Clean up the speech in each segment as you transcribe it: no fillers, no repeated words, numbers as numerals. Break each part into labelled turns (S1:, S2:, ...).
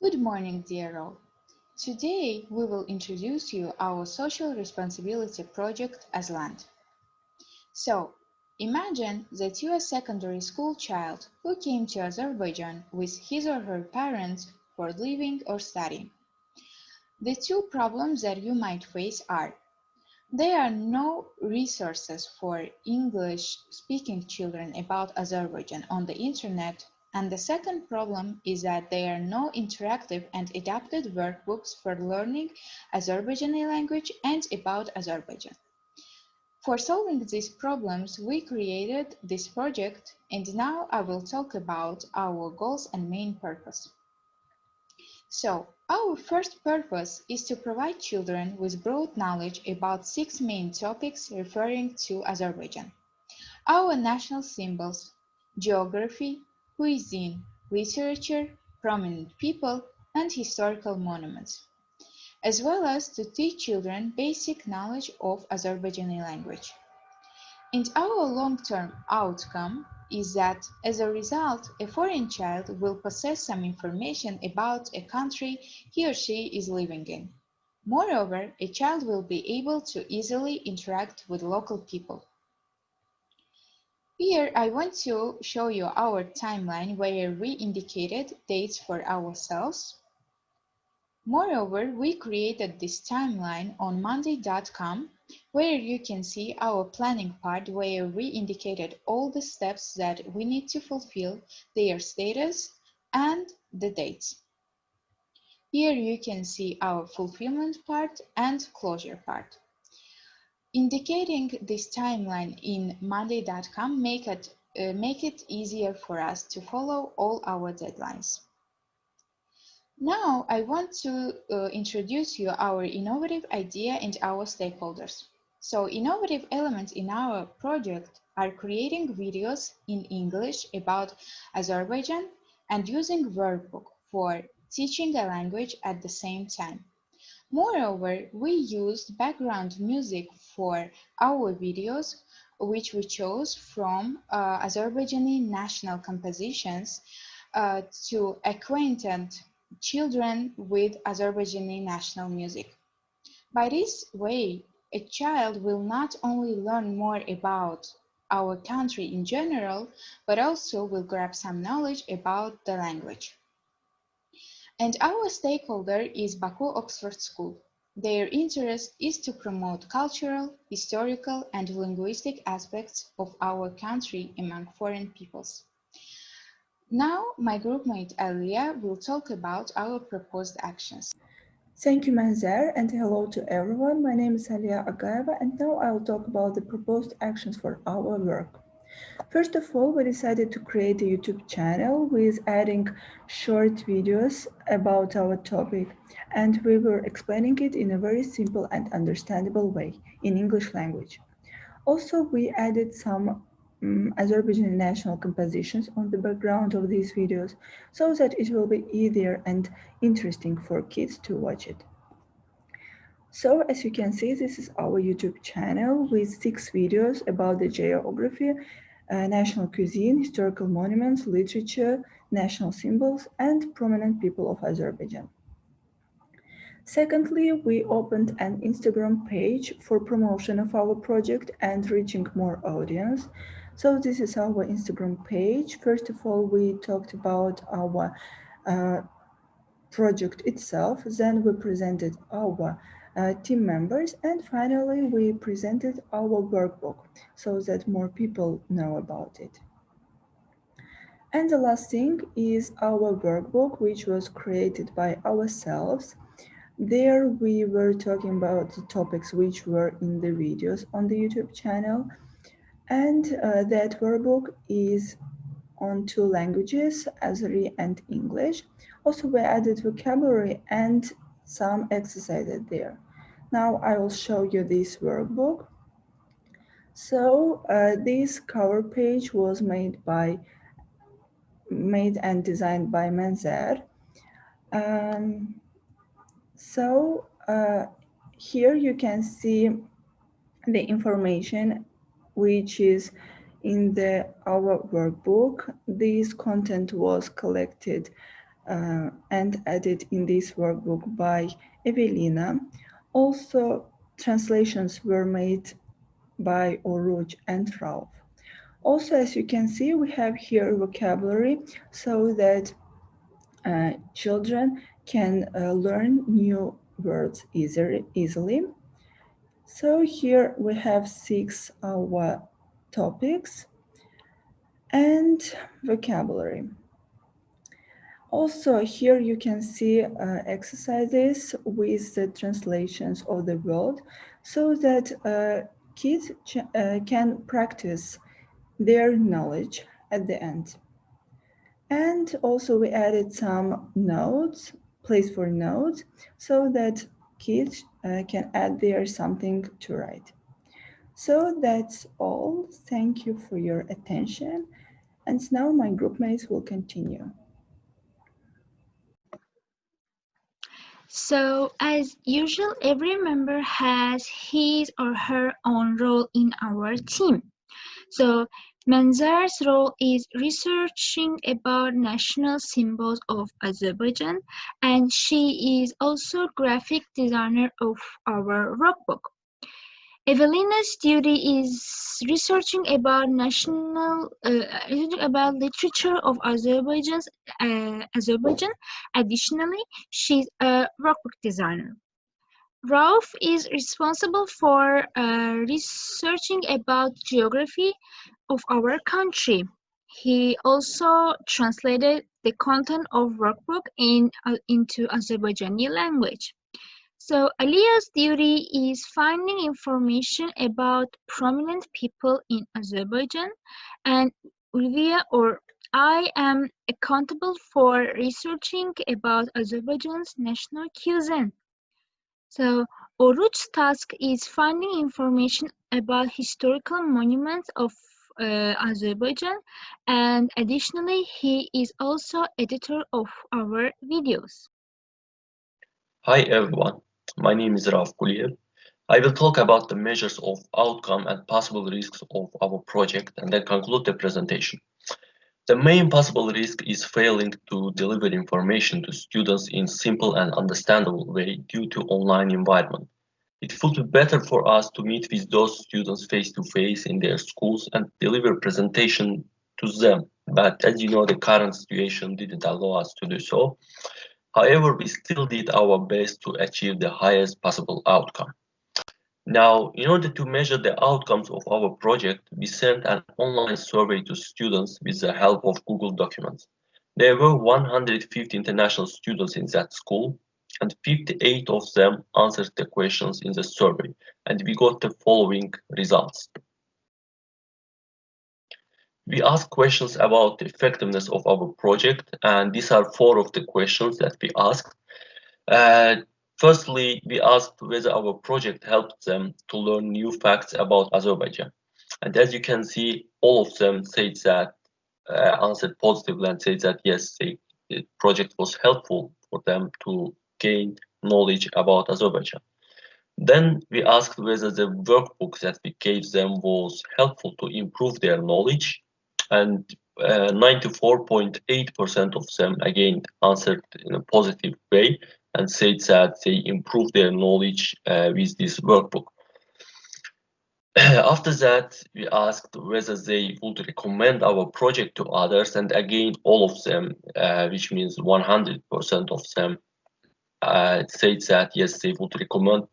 S1: Good morning, dear all. Today we will introduce you our social responsibility project AzLand. So, imagine that you are a secondary school child who came to Azerbaijan with his or her parents for living or studying. The two problems that you might face are: there are no resources for English-speaking children about Azerbaijan on the internet, and the second problem is that there are no interactive and adapted workbooks for learning Azerbaijani language and about Azerbaijan. For solving these problems, we created this project, and now I will talk about our goals and main purpose. So, our first purpose is to provide children with broad knowledge about six main topics referring to Azerbaijan: our national symbols, geography, cuisine, literature, prominent people, and historical monuments, as well as to teach children basic knowledge of Azerbaijani language. And our long-term outcome is that, as a result, a foreign child will possess some information about a country he or she is living in. Moreover, a child will be able to easily interact with local people. Here I want to show you our timeline where we indicated dates for ourselves. Moreover, we created this timeline on Monday.com, where you can see our planning part where we indicated all the steps that we need to fulfill, their status, and the dates. Here you can see our fulfillment part and closure part. Indicating this timeline in Monday.com make it easier for us to follow all our deadlines. Now I want to introduce you our innovative idea and our stakeholders. So innovative elements in our project are creating videos in English about Azerbaijan and using workbook for teaching a language at the same time. Moreover, we used background music for our videos, which we chose from Azerbaijani national compositions to acquaint children with Azerbaijani national music. By this way, a child will not only learn more about our country in general, but also will grab some knowledge about the language. And our stakeholder is Baku Oxford School. Their interest is to promote cultural, historical, and linguistic aspects of our country among foreign peoples. Now, my groupmate Alia will talk about our proposed actions.
S2: Thank you, Manzer, and hello to everyone. My name is Alia Agaeva, and now I will talk about the proposed actions for our work. First of all, we decided to create a YouTube channel with adding short videos about our topic, and we were explaining it in a very simple and understandable way in English language. Also, we added some Azerbaijani national compositions on the background of these videos so that it will be easier and interesting for kids to watch it. So as you can see, this is our YouTube channel with 6 videos about the geography, national cuisine, historical monuments, literature, national symbols, and prominent people of Azerbaijan. Secondly, we opened an Instagram page for promotion of our project and reaching more audience. So this is our Instagram page. First of all, we talked about our project itself, then we presented our team members, and finally we presented our workbook so that more people know about it. And the last thing is our workbook, which was created by ourselves. There we were talking about the topics which were in the videos on the YouTube channel, and that workbook is on 2 languages, Azeri and English. Also, we added vocabulary and some exercises there. Now I will show you this workbook. So this cover page was made and designed by Manzer. So here you can see the information which is in our workbook. This content was collected and added in this workbook by Evelina. Also, translations were made by Oruç and Ralph. Also, as you can see, we have here vocabulary so that children can learn new words easily. So here we have 6 topics and vocabulary. Also, here you can see exercises with the translations of the word so that kids can practice their knowledge at the end. And also we added some notes, place for notes, so that kids can add there something to write. So that's all. Thank you for your attention. And now my group mates will continue.
S3: So, as usual, every member has his or her own role in our team. So, Manzar's role is researching about national symbols of Azerbaijan, and she is also graphic designer of our workbook. Evelina's duty is researching about literature of Azerbaijan. Additionally, she's a workbook designer. Rauf is responsible for researching about geography of our country. He also translated the content of workbook into Azerbaijani language. So Alia's duty is finding information about prominent people in Azerbaijan, and Ulvia or I am accountable for researching about Azerbaijan's national cuisine. So Oruç's task is finding information about historical monuments of Azerbaijan, and additionally he is also editor of our videos.
S4: Hi everyone, my name is Rauf Kuliyev. I will talk about the measures of outcome and possible risks of our project and then conclude the presentation. The main possible risk is failing to deliver information to students in simple and understandable way due to online environment. It would be better for us to meet with those students face to face in their schools and deliver presentation to them. But as you know, the current situation didn't allow us to do so. However, we still did our best to achieve the highest possible outcome. Now, in order to measure the outcomes of our project, we sent an online survey to students with the help of Google Documents. There were 150 international students in that school, and 58 of them answered the questions in the survey, and we got the following results. We asked questions about the effectiveness of our project, and these are 4 of the questions that we asked. Firstly, we asked whether our project helped them to learn new facts about Azerbaijan. And as you can see, all of them said that, answered positively and said that yes, the project was helpful for them to gain knowledge about Azerbaijan. Then we asked whether the workbook that we gave them was helpful to improve their knowledge, and 94.8% of them again answered in a positive way and said that they improved their knowledge with this workbook. After that, we asked whether they would recommend our project to others, and again, all of them, which means 100% of them, said that yes, they would recommend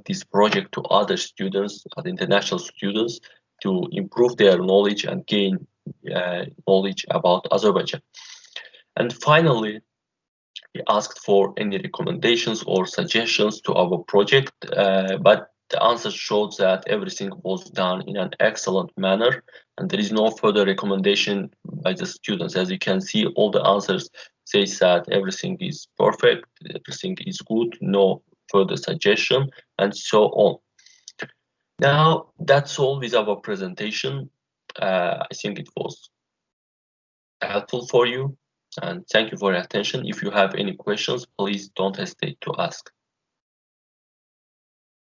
S4: this project to other students, other international students, to improve their knowledge and gain knowledge about Azerbaijan. And finally, we asked for any recommendations or suggestions to our project, but the answers showed that everything was done in an excellent manner, and there is no further recommendation by the students. As you can see, all the answers say that everything is perfect, everything is good, no further suggestion, and so on. Now, that's all with our presentation. I think it was helpful for you, and thank you for your attention. If you have any questions, please don't hesitate to ask.